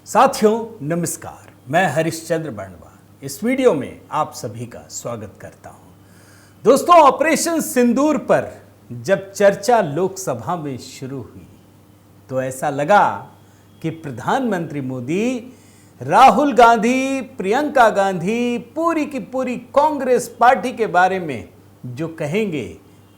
साथियों नमस्कार, मैं हरिश्चंद्र बर्णवाल इस वीडियो में आप सभी का स्वागत करता हूं। दोस्तों, ऑपरेशन सिंदूर पर जब चर्चा लोकसभा में शुरू हुई तो ऐसा लगा कि प्रधानमंत्री मोदी, राहुल गांधी, प्रियंका गांधी, पूरी की पूरी कांग्रेस पार्टी के बारे में जो कहेंगे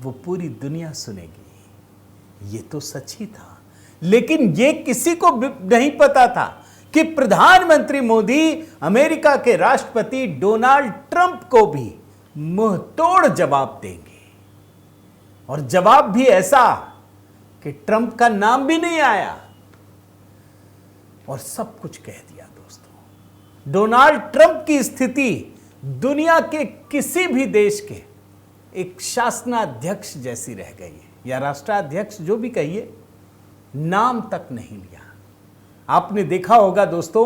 वो पूरी दुनिया सुनेगी। ये तो सच ही था, लेकिन ये किसी को नहीं पता था कि प्रधानमंत्री मोदी अमेरिका के राष्ट्रपति डोनाल्ड ट्रंप को भी मुंहतोड़ जवाब देंगे, और जवाब भी ऐसा कि ट्रंप का नाम भी नहीं आया और सब कुछ कह दिया। दोस्तों, डोनाल्ड ट्रंप की स्थिति दुनिया के किसी भी देश के एक शासनाध्यक्ष जैसी रह गई है, या राष्ट्राध्यक्ष जो भी कहिए, नाम तक नहीं लिया। आपने देखा होगा दोस्तों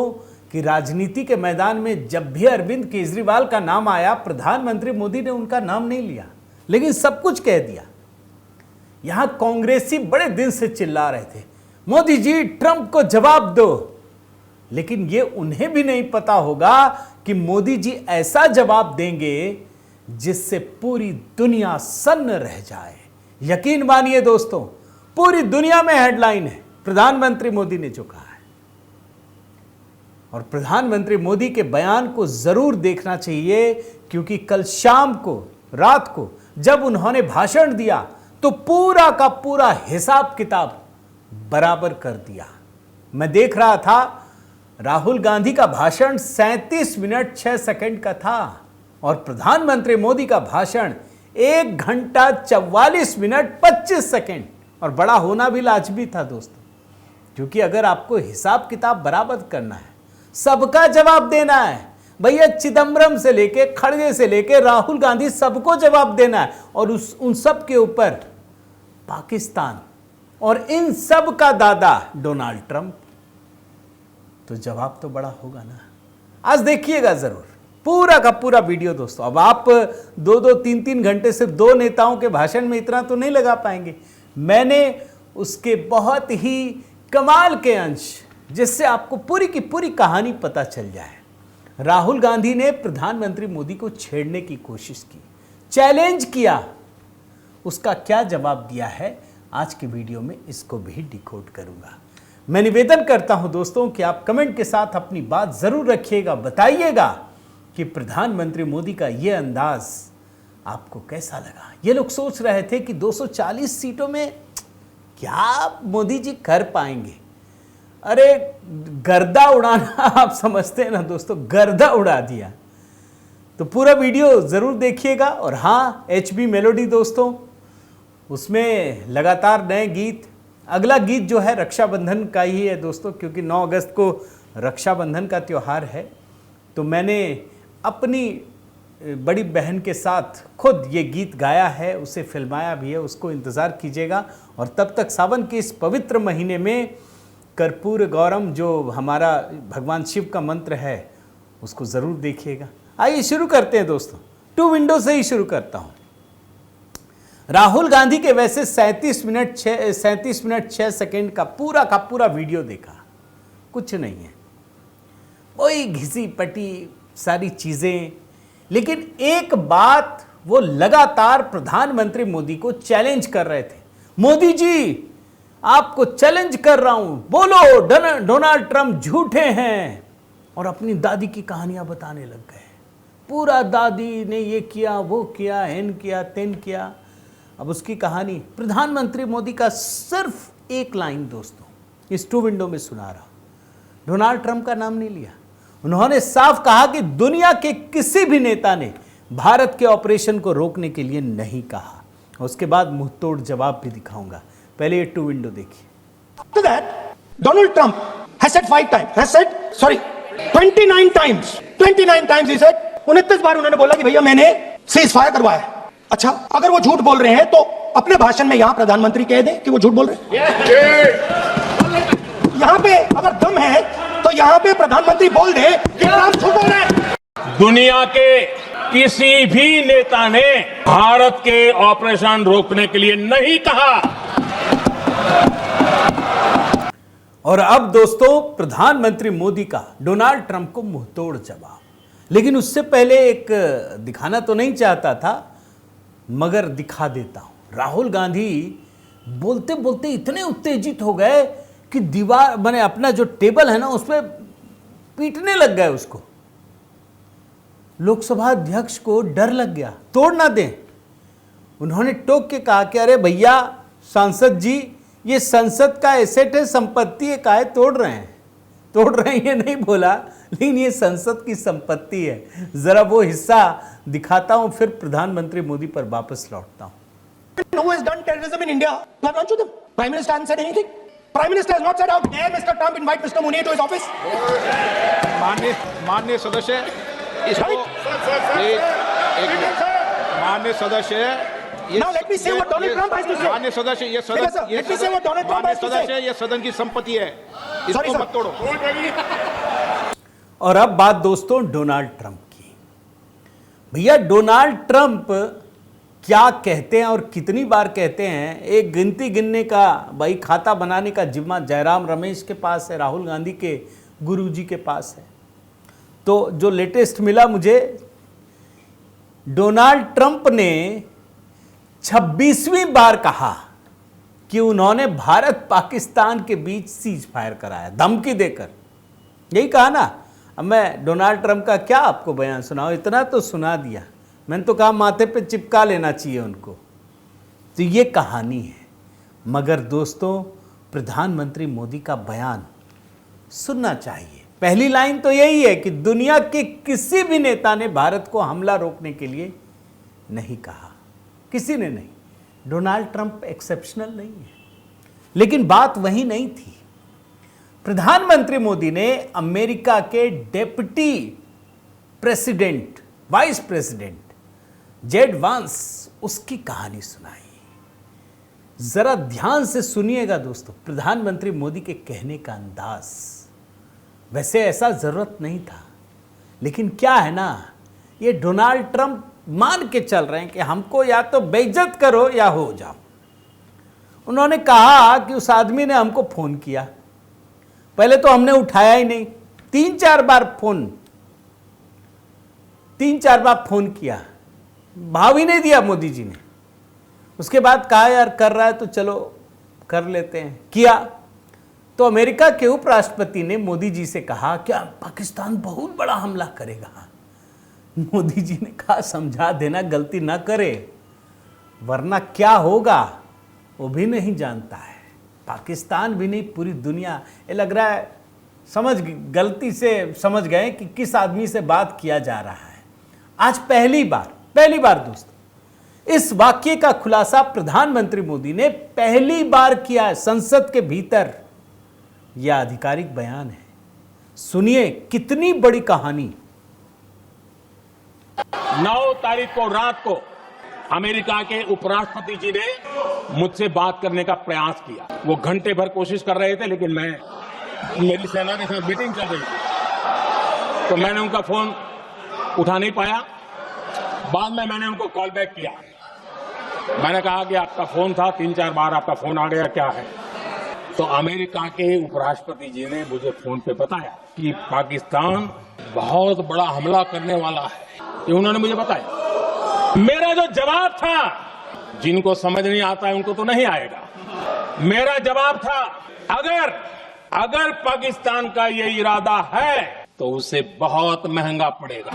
कि राजनीति के मैदान में जब भी अरविंद केजरीवाल का नाम आया, प्रधानमंत्री मोदी ने उनका नाम नहीं लिया, लेकिन सब कुछ कह दिया। यहां कांग्रेसी बड़े दिन से चिल्ला रहे थे, मोदी जी ट्रंप को जवाब दो, लेकिन ये उन्हें भी नहीं पता होगा कि मोदी जी ऐसा जवाब देंगे जिससे पूरी दुनिया सन्न रह जाए। यकीन मानिए दोस्तों, पूरी दुनिया में हेडलाइन है प्रधानमंत्री मोदी ने जो कहा है, और प्रधानमंत्री मोदी के बयान को जरूर देखना चाहिए, क्योंकि कल शाम को, रात को जब उन्होंने भाषण दिया तो पूरा का पूरा हिसाब किताब बराबर कर दिया। मैं देख रहा था, राहुल गांधी का भाषण 37 मिनट 6 सेकंड का था और प्रधानमंत्री मोदी का भाषण 1 घंटा 44 मिनट 25 सेकंड, और बड़ा होना भी लाजमी था दोस्तों, क्योंकि अगर आपको हिसाब किताब बराबर करना है, सबका जवाब देना है, भैया चिदम्बरम से लेके, खड़गे से लेके राहुल गांधी, सबको जवाब देना है, और उन सब के ऊपर पाकिस्तान और इन सब का दादा डोनाल्ड ट्रंप, तो जवाब तो बड़ा होगा ना। आज देखिएगा जरूर पूरा का पूरा वीडियो दोस्तों। अब आप 2-2, 3-3 घंटे से दो नेताओं के भाषण में इतना तो नहीं लगा पाएंगे। मैंने उसके बहुत ही कमाल के अंश, जिससे आपको पूरी की पूरी कहानी पता चल जाए। राहुल गांधी ने प्रधानमंत्री मोदी को छेड़ने की कोशिश की, चैलेंज किया, उसका क्या जवाब दिया है आज की वीडियो में, इसको भी डिकोड करूंगा। मैं निवेदन करता हूं दोस्तों कि आप कमेंट के साथ अपनी बात जरूर रखिएगा, बताइएगा कि प्रधानमंत्री मोदी का यह अंदाज आपको कैसा लगा। ये लोग सोच रहे थे कि 240 सीटों में क्या मोदी जी कर पाएंगे। अरे गर्दा उड़ाना आप समझते हैं ना दोस्तों, गर्दा उड़ा दिया। तो पूरा वीडियो जरूर देखिएगा। और हाँ, HB मेलोडी दोस्तों, उसमें लगातार नए गीत, अगला गीत जो है रक्षाबंधन का ही है दोस्तों, क्योंकि 9 अगस्त को रक्षाबंधन का त्यौहार है। तो मैंने अपनी बड़ी बहन के साथ खुद ये गीत गाया है, उसे फिल्माया भी है, उसको इंतज़ार कीजिएगा। और तब तक सावन के इस पवित्र महीने में कर्पूर गौरम, जो हमारा भगवान शिव का मंत्र है, उसको ज़रूर देखिएगा। आइए शुरू करते हैं दोस्तों। 2 विंडो से ही शुरू करता हूँ। राहुल गांधी के वैसे 37 मिनट 6 सेकंड का पूरा वीडियो देखा, कुछ नहीं है, वही घिसी पटी सारी चीज़ें, लेकिन एक बात वो लगातार प्रधानमंत्री मोदी को चैलेंज कर रहे थे। मोदी जी, आपको चैलेंज कर रहा हूं, बोलो डोनाल्ड ट्रंप झूठे हैं, और अपनी दादी की कहानियां बताने लग गए। पूरा दादी ने ये किया, वो किया, हेन किया, तेन किया। अब उसकी कहानी प्रधानमंत्री मोदी का सिर्फ एक लाइन दोस्तों इस 2 विंडो में सुना रहा। डोनाल्ड ट्रंप का नाम नहीं लिया। उन्होंने साफ कहा कि दुनिया के किसी भी नेता ने भारत के ऑपरेशन को रोकने के लिए नहीं कहा। और उसके बाद मुंहतोड़ जवाब भी दिखाऊंगा। पहले ये 2 विंडो देखिए। After that, Donald Trump has said 5 times, has said, sorry, 29 times. 29 times he said, 29 बार उन्होंने बोला कि भैया मैंने सीज फायर करवाया है। अच्छा, अगर वो झूठ बोल रहे हैं तो अपने भाषण में यहां प्रधानमंत्री कह दें कि वो झूठ बोल रहे हैं। यहां पे अगर दम है तो यहां पे प्रधानमंत्री बोल दे कि ट्रंप झूठ बोल रहे हैं। दुनिया के किसी भी नेता ने भारत के ऑपरेशन रोकने के लिए नहीं कहा। और अब दोस्तों प्रधानमंत्री मोदी का डोनाल्ड ट्रंप को मुंहतोड़ जवाब। लेकिन उससे पहले एक दिखाना तो नहीं चाहता था, मगर दिखा देता हूं। राहुल गांधी बोलते बोलते इतने उत्तेजित हो गए कि दीवार मैंने अपना जो टेबल है ना उस पर पीटने लग गए उसको। लोकसभा अध्यक्ष को डर लग गया, तोड़ ना दें। उन्होंने टोक के कहा कि अरे भैया सांसद जी, ये संसद का एसेट है, संपत्ति है, काहे तोड़ रहे हैं? तोड़ रहे हैं ये नहीं बोला, लेकिन ये संसद की संपत्ति है। जरा वो हिस्सा दिखाता हूं, फिर प्रधानमंत्री मोदी पर वापस लौटता हूं। Who has done terrorism in India? Not one to them. Prime Minister hasn't said anything. Prime Minister has not said, how dare Mr. Trump invite Mr. Mooney to his office? माननीय सदस्य इसको माननीय सदस्य Now let me say what Donald Trump has to say. माननीय सदस्य ये Sir, let me say what Donald Trump has to say. सदस्य ये सदन की संपत्ति है, Sorry, इसको sir. मत तोड़ो। और अब बात दोस्तों डोनाल्ड ट्रंप की। भैया डोनाल्ड ट्रंप क्या कहते हैं और कितनी बार कहते हैं, एक गिनती गिनने का भाई खाता बनाने का जिम्मा जयराम रमेश के पास है, राहुल गांधी के गुरुजी के पास है। तो जो लेटेस्ट मिला मुझे, डोनाल्ड ट्रंप ने 26वीं बार कहा कि उन्होंने भारत पाकिस्तान के बीच सीज फायर कराया, धमकी देकर। यही कहा ना। अब मैं डोनाल्ड ट्रंप का क्या आपको बयान सुनाऊं, इतना तो सुना दिया। मैंने तो कहा माथे पे चिपका लेना चाहिए उनको। तो ये कहानी है। मगर दोस्तों प्रधानमंत्री मोदी का बयान सुनना चाहिए। पहली लाइन तो यही है कि दुनिया के किसी भी नेता ने भारत को हमला रोकने के लिए नहीं कहा, किसी ने नहीं। डोनाल्ड ट्रंप एक्सेप्शनल नहीं है। लेकिन बात वही नहीं थी। प्रधानमंत्री मोदी ने अमेरिका के deputy president, vice president Z वांस, उसकी कहानी सुनाई। जरा ध्यान से सुनिएगा दोस्तों प्रधानमंत्री मोदी के कहने का अंदाज। वैसे ऐसा जरूरत नहीं था, लेकिन क्या है ना, ये डोनाल्ड ट्रंप मान के चल रहे हैं कि हमको या तो बेइज्जत करो या हो जाओ। उन्होंने कहा कि उस आदमी ने हमको फोन किया, पहले तो हमने उठाया ही नहीं, 3-4 बार फोन किया, भाव ही नहीं दिया मोदी जी ने। उसके बाद कहा यार कर रहा है तो चलो कर लेते हैं, किया। तो अमेरिका के उपराष्ट्रपति ने मोदी जी से कहा क्या पाकिस्तान बहुत बड़ा हमला करेगा? मोदी जी ने कहा समझा देना, गलती ना करे, वरना क्या होगा वो भी नहीं जानता है। पाकिस्तान भी नहीं, पूरी दुनिया। ये लग रहा है गलती से समझ गए कि किस आदमी से बात किया जा रहा है। आज पहली बार दोस्तों इस वाक्य का खुलासा प्रधानमंत्री मोदी ने पहली बार किया है संसद के भीतर। यह आधिकारिक बयान है। सुनिए कितनी बड़ी कहानी। 9 तारीख को रात को अमेरिका के उपराष्ट्रपति जी ने मुझसे बात करने का प्रयास किया। वो घंटे भर कोशिश कर रहे थे, लेकिन मेरी सेना के साथ मीटिंग चल रही थी, तो मैंने उनका फोन उठा नहीं पाया। बाद में मैंने उनको कॉल बैक किया। मैंने कहा कि आपका फोन था, 3-4 बार आपका फोन आ गया, क्या है? तो अमेरिका के उपराष्ट्रपति जी ने मुझे फोन पे बताया कि पाकिस्तान बहुत बड़ा हमला करने वाला है, ये उन्होंने मुझे बताया। मेरा जो जवाब था, जिनको समझ नहीं आता है उनको तो नहीं आएगा, मेरा जवाब था अगर पाकिस्तान का ये इरादा है तो उसे बहुत महंगा पड़ेगा।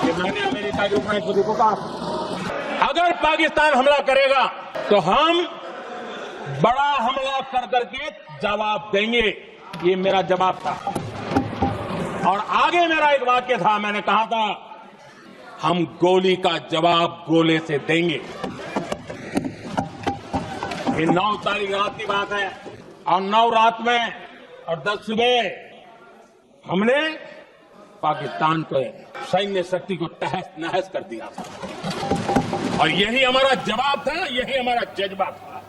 ये मैंने अमेरिका के उपराष्ट्रपति को कहा, अगर पाकिस्तान हमला करेगा तो हम बड़ा हमला कर करके जवाब देंगे। ये मेरा जवाब था। और आगे मेरा एक वाक्य था, मैंने कहा था हम गोली का जवाब गोले से देंगे। ये 9 तारीख रात की बात है, और 9 रात में और 10 सुबह हमने पाकिस्तान को सैन्य शक्ति को तहस नहस कर दिया था। और यही हमारा जवाब था, यही हमारा जज्बा था।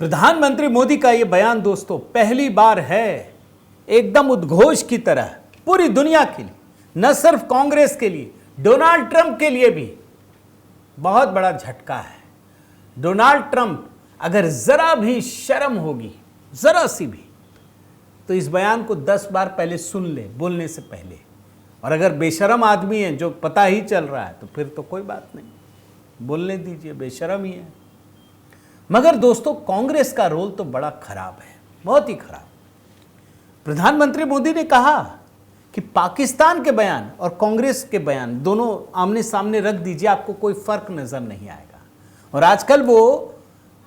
प्रधानमंत्री मोदी का यह बयान दोस्तों पहली बार है, एकदम उद्घोष की तरह पूरी दुनिया के लिए, न सिर्फ कांग्रेस के लिए, डोनाल्ड ट्रंप के लिए भी बहुत बड़ा झटका है। डोनाल्ड ट्रंप अगर जरा भी शर्म होगी जरा सी भी, तो इस बयान को 10 बार पहले सुन ले बोलने से पहले। और अगर बेशरम आदमी है जो पता ही चल रहा है तो फिर तो कोई बात नहीं, बोलने दीजिए, बेशरम ही है। मगर दोस्तों, कांग्रेस का रोल तो बड़ा खराब है, बहुत ही खराब। प्रधानमंत्री मोदी ने कहा कि पाकिस्तान के बयान और कांग्रेस के बयान दोनों आमने सामने रख दीजिए, आपको कोई फर्क नजर नहीं आएगा। और आजकल वो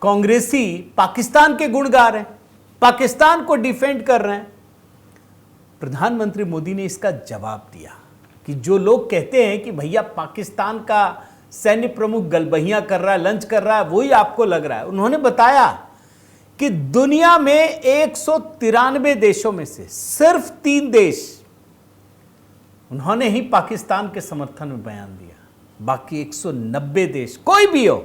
कांग्रेसी पाकिस्तान के गुण गा रहे हैं, पाकिस्तान को डिफेंड कर रहे हैं। प्रधानमंत्री मोदी ने इसका जवाब दिया कि जो लोग कहते हैं कि भैया पाकिस्तान का सैन्य प्रमुख गलबहियां कर रहा है, लंच कर रहा है, वही आपको लग रहा है। उन्होंने बताया कि दुनिया में 193 देशों में से सिर्फ 3 देश उन्होंने ही पाकिस्तान के समर्थन में बयान दिया, बाकी 190 देश कोई भी हो,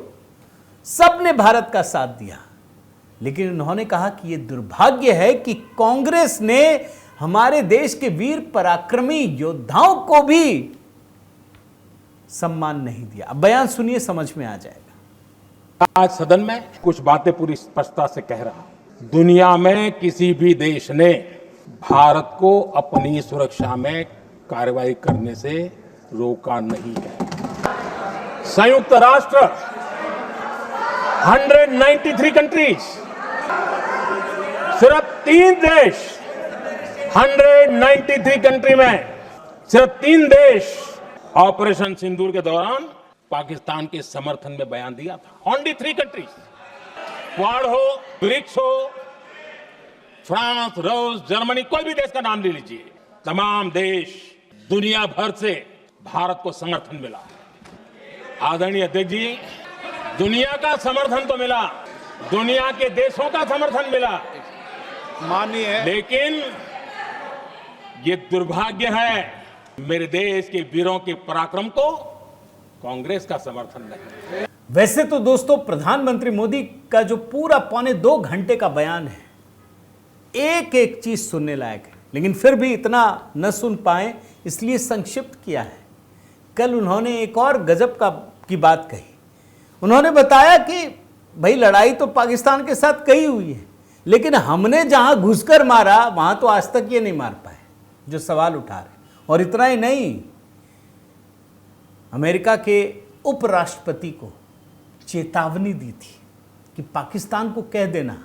सबने भारत का साथ दिया। लेकिन उन्होंने कहा कि यह दुर्भाग्य है कि कांग्रेस ने हमारे देश के वीर पराक्रमी योद्धाओं को भी सम्मान नहीं दिया। अब बयान सुनिए, समझ में आ जाएगा। आज सदन में कुछ बातें पूरी स्पष्टता से कह रहा हूं। दुनिया में किसी भी देश ने भारत को अपनी सुरक्षा में कार्रवाई करने से रोका नहीं है। संयुक्त राष्ट्र 193 कंट्रीज, सिर्फ 3 देश, 193 कंट्री में सिर्फ 3 देश ऑपरेशन सिंदूर के दौरान पाकिस्तान के समर्थन में बयान दिया था। Only 3 countries. क्वाड हो, ब्रिक्स हो, फ्रांस, रूस, जर्मनी, कोई भी देश का नाम ले लीजिए, तमाम देश दुनिया भर से भारत को समर्थन मिला। आदरणीय अध्यक्ष जी, दुनिया का समर्थन तो मिला, दुनिया के देशों का समर्थन मिला, माननीय लेकिन ये दुर्भाग्य है मेरे देश के वीरों के पराक्रम को कांग्रेस का समर्थन नहीं। वैसे तो दोस्तों, प्रधानमंत्री मोदी का जो पूरा 2.25 घंटे का बयान है, एक एक चीज सुनने लायक है, लेकिन फिर भी इतना न सुन पाए इसलिए संक्षिप्त किया है। कल उन्होंने एक और गजब की बात कही। उन्होंने बताया कि भाई लड़ाई तो पाकिस्तान के साथ कही हुई है, लेकिन हमने जहां घुसकर मारा वहां तो आज तक ये नहीं मार पाए, जो सवाल उठा रहे। और इतना ही नहीं, अमेरिका के उपराष्ट्रपति को चेतावनी दी थी कि पाकिस्तान को कह देना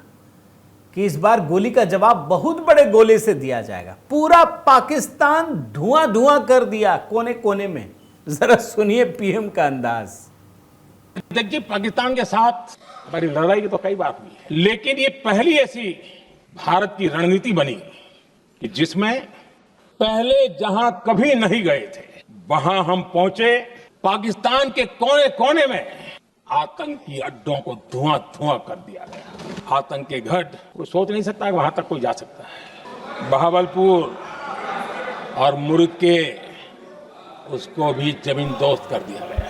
कि इस बार गोली का जवाब बहुत बड़े गोले से दिया जाएगा। पूरा पाकिस्तान धुआं धुआं कर दिया कोने कोने में। जरा सुनिए पीएम का अंदाज। देखिए, पाकिस्तान के साथ हमारी लड़ाई की तो कई बार हुई है, लेकिन ये पहली ऐसी भारत की रणनीति बनी कि जिसमें पहले जहां कभी नहीं गए थे वहां हम पहुंचे। पाकिस्तान के कोने कोने में आतंकी अड्डों को धुआं धुआं कर दिया गया। आतंक के गढ़, कोई सोच नहीं सकता कि वहां तक कोई जा सकता है। बहावलपुर और मुर्ग के उसको भी जमीन दोस्त कर दिया गया।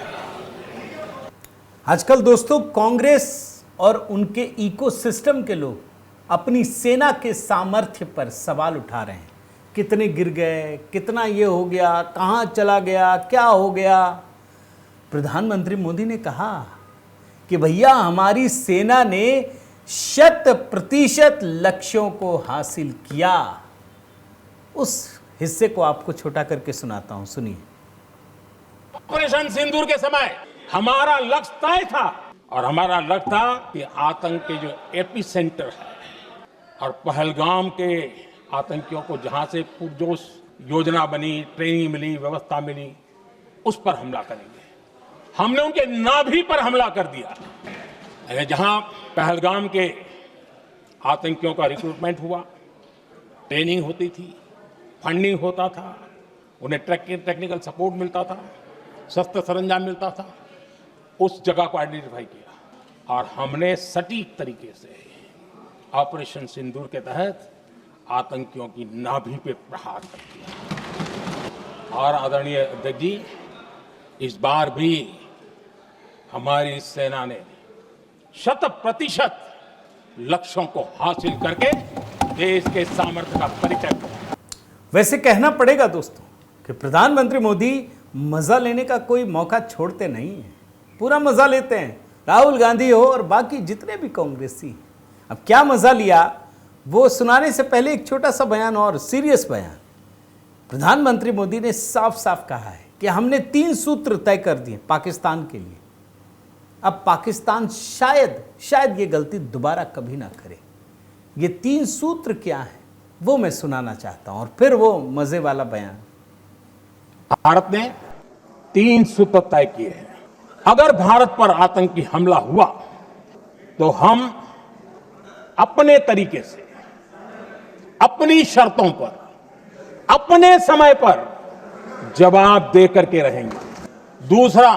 आजकल दोस्तों, कांग्रेस और उनके इकोसिस्टम के लोग अपनी सेना के सामर्थ्य पर सवाल उठा रहे हैं। कितने गिर गए, कितना ये हो गया, कहां चला गया, क्या हो गया। प्रधानमंत्री मोदी ने कहा कि भैया हमारी सेना ने 100% लक्ष्यों को हासिल किया। उस हिस्से को आपको छोटा करके सुनाता हूं, सुनिए। ऑपरेशन सिंदूर के समय हमारा लक्ष्य तय था, और हमारा लक्ष्य था कि आतंक के जो एपी सेंटर है और पहलगाम के आतंकियों को जहां से पुरजोश योजना बनी, ट्रेनिंग मिली, व्यवस्था मिली, उस पर हमला करेंगे। हमने उनके नाभि पर हमला कर दिया। जहां पहलगाम के आतंकियों का रिक्रूटमेंट हुआ, ट्रेनिंग होती थी, फंडिंग होता था, उन्हें टेक्निकल सपोर्ट मिलता था, शस्त्र सरंजाम मिलता था, उस जगह को आइडेंटिफाई किया और हमने सटीक तरीके से ऑपरेशन सिंदूर के तहत आतंकियों की नाभि पे प्रहार कर दिया। और आदरणीय अध्यक्ष जी, इस बार भी हमारी सेना ने 100% लक्ष्यों को हासिल करके देश के सामर्थ्य का परिचय दिया। वैसे कहना पड़ेगा दोस्तों कि प्रधानमंत्री मोदी मजा लेने का कोई मौका छोड़ते नहीं है, पूरा मजा लेते हैं। राहुल गांधी हो और बाकी जितने भी कांग्रेसी। अब क्या मजा लिया वो सुनाने से पहले एक छोटा सा बयान और सीरियस बयान। प्रधानमंत्री मोदी ने साफ साफ कहा है कि हमने 3 सूत्र तय कर दिए पाकिस्तान के लिए। अब पाकिस्तान शायद ये गलती दोबारा कभी ना करे। ये 3 सूत्र क्या है वो मैं सुनाना चाहता हूं और फिर वो मजे वाला बयान। भारत ने 3 सूत्र तय किए हैं। अगर भारत पर आतंकी हमला हुआ तो हम अपने तरीके से, अपनी शर्तों पर, अपने समय पर जवाब दे करके रहेंगे। दूसरा,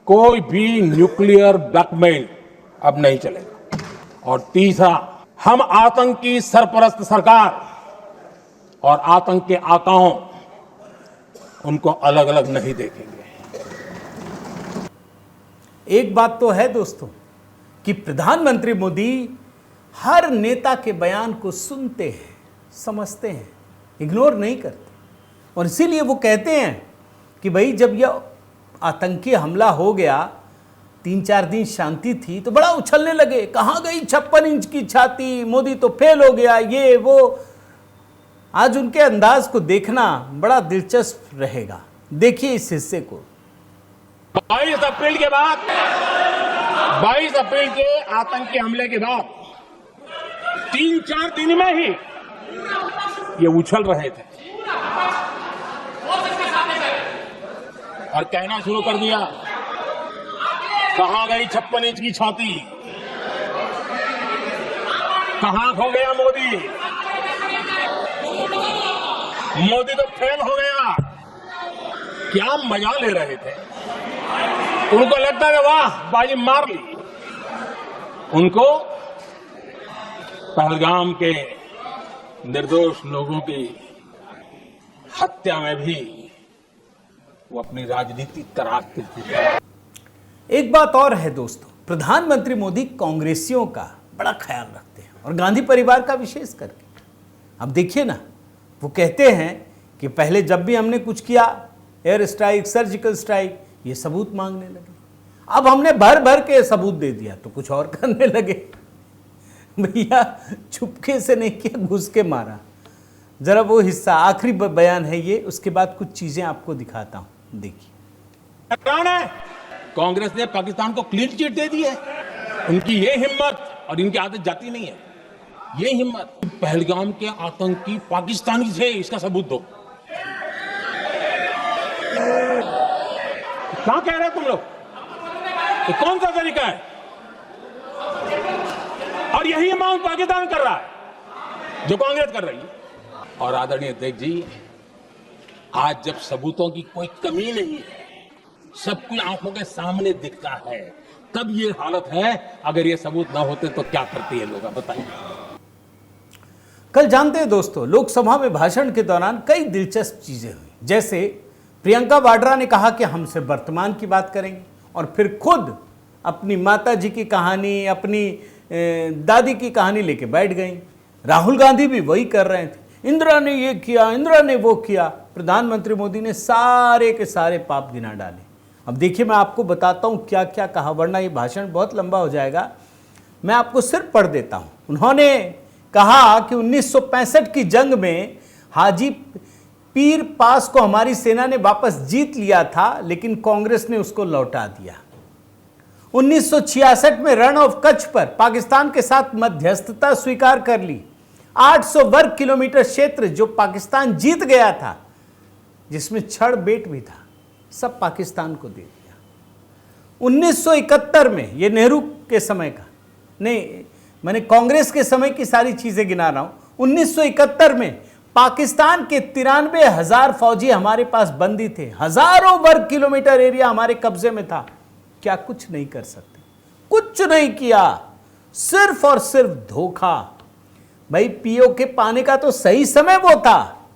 कोई भी न्यूक्लियर ब्लैकमेल अब नहीं चलेगा। और तीसरा, हम आतंकी सरपरस्त सरकार और आतंक के आकाओं उनको अलग अलग नहीं देखेंगे। एक बात तो है दोस्तों कि प्रधानमंत्री मोदी हर नेता के बयान को सुनते हैं, समझते हैं, इग्नोर नहीं करते। और इसीलिए वो कहते हैं कि भाई जब यह आतंकी हमला हो गया, 3-4 दिन शांति थी तो बड़ा उछलने लगे, कहां गई 56 इंच की छाती, मोदी तो फेल हो गया, ये वो। आज उनके अंदाज को देखना बड़ा दिलचस्प रहेगा। देखिए इस हिस्से को। 22 अप्रैल के बाद, 22 अप्रैल के आतंकी हमले के बाद 3-4 दिन में ही ये उछल रहे थे और कहना शुरू कर दिया, कहां गई 56 इंच की छाती, कहां खो गया मोदी, मोदी तो फेल हो गया। क्या मजा ले रहे थे। उनको लगता है वाह बाजी मार ली। उनको पहलगाम के निर्दोष लोगों की हत्या में भी वो अपनी राजनीति तराशते थे। एक बात और है दोस्तों, प्रधानमंत्री मोदी कांग्रेसियों का बड़ा ख्याल रखते हैं और गांधी परिवार का विशेष करके। अब देखिए ना, वो कहते हैं कि पहले जब भी हमने कुछ किया, एयर स्ट्राइक, सर्जिकल स्ट्राइक, ये सबूत मांगने लगे। अब हमने भर भर के सबूत दे दिया तो कुछ और करने लगे। भैया चुपके से नहीं किया, घुस के मारा। जरा वो हिस्सा, आखिरी बयान है ये, उसके बाद कुछ चीजें आपको दिखाता हूं, देखिए। कांग्रेस ने पाकिस्तान को क्लीन चिट दे दी है। उनकी ये हिम्मत, और इनकी आदत जाती नहीं है, ये हिम्मत। पहलगाम के आतंकी पाकिस्तानी थे, इसका सबूत दो। क्या कह रहे हो तुम लोग? ये कौन सा तरीका है? और यही मांग पाकिस्तान कर रहा है जो कांग्रेस कर रही है। और आदरणीय अध्यक्ष जी, आज जब सबूतों की कोई कमी नहीं है, सब कुछ आंखों के सामने दिखता है, तब ये हालत है। अगर ये सबूत ना होते तो क्या करती है लोग, बताइए। कल जानते हैं दोस्तों, लोकसभा में भाषण के दौरान कई दिलचस्प चीजें हुई। जैसे प्रियंका वाड्रा ने कहा कि हमसे वर्तमान की बात करेंगे और फिर खुद अपनी माता जी की कहानी, अपनी दादी की कहानी लेके बैठ गई। राहुल गांधी भी वही कर रहे थे, इंदिरा ने ये किया, इंदिरा ने वो किया। प्रधानमंत्री मोदी ने सारे के सारे पाप गिना डाले। अब देखिए, मैं आपको बताता हूं क्या क्या कहा, वरना ये भाषण बहुत लंबा हो जाएगा। मैं आपको सिर्फ पढ़ देता हूं। उन्होंने कहा कि 1965 की जंग में हाजी पीर पास को हमारी सेना ने वापस जीत लिया था, लेकिन कांग्रेस ने उसको लौटा दिया। 1966 में रण ऑफ कच्छ पर पाकिस्तान के साथ मध्यस्थता स्वीकार कर ली। 800 वर्ग किलोमीटर क्षेत्र जो पाकिस्तान जीत गया था, जिसमें छड़ बेट भी था, सब पाकिस्तान को दे दिया। 1971 में, ये नेहरू के समय का नहीं, मैंने कांग्रेस के समय की सारी चीजें गिना रहा हूं। 1971 में पाकिस्तान के 93,000 फौजी हमारे पास बंदी थे। हजारों वर्ग किलोमीटर एरिया हमारे कब्जे में था। क्या कुछ नहीं कर सकते? कुछ नहीं किया, सिर्फ और सिर्फ धोखा। भाई पीओके पाने का तो सही समय वो था,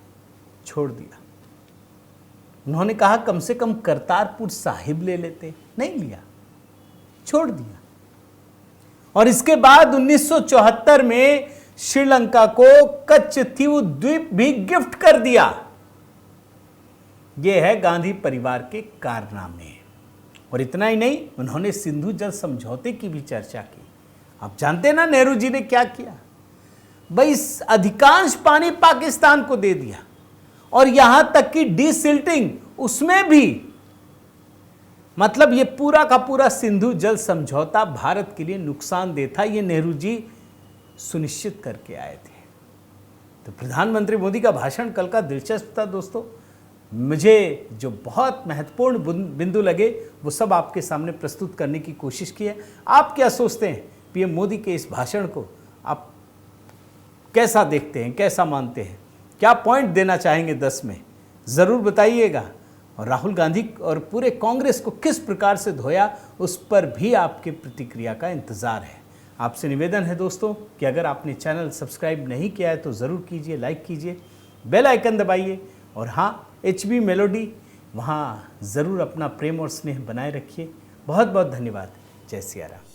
छोड़ दिया। उन्होंने कहा कम से कम करतारपुर साहिब ले लेते, नहीं लिया, छोड़ दिया। और इसके बाद 1974 में श्रीलंका को कच्छतीव द्वीप भी गिफ्ट कर दिया। यह है गांधी परिवार के कारनामे। और इतना ही नहीं, उन्होंने सिंधु जल समझौते की भी चर्चा की। आप जानते हैं ना नेहरू जी ने क्या किया? भाई अधिकांश पानी पाकिस्तान को दे दिया और यहां तक कि डीसिल्टिंग उसमें भी, मतलब ये पूरा का पूरा सिंधु जल समझौता भारत के लिए नुकसानदेह था, ये नेहरू जी सुनिश्चित करके आए थे। तो प्रधानमंत्री मोदी का भाषण कल का दिलचस्प था दोस्तों। मुझे जो बहुत महत्वपूर्ण बिंदु लगे वो सब आपके सामने प्रस्तुत करने की कोशिश की है। आप क्या सोचते हैं पीएम मोदी के इस भाषण को? आप कैसा देखते हैं, कैसा मानते हैं? क्या पॉइंट देना चाहेंगे 10 में? ज़रूर बताइएगा। और राहुल गांधी और पूरे कांग्रेस को किस प्रकार से धोया, उस पर भी आपके प्रतिक्रिया का इंतज़ार है। आपसे निवेदन है दोस्तों कि अगर आपने चैनल सब्सक्राइब नहीं किया है तो ज़रूर कीजिए, लाइक कीजिए, बेल आइकन दबाइए और हाँ, HB मेलोडी वहाँ ज़रूर अपना प्रेम और स्नेह बनाए रखिए। बहुत बहुत धन्यवाद। जय सिया राम।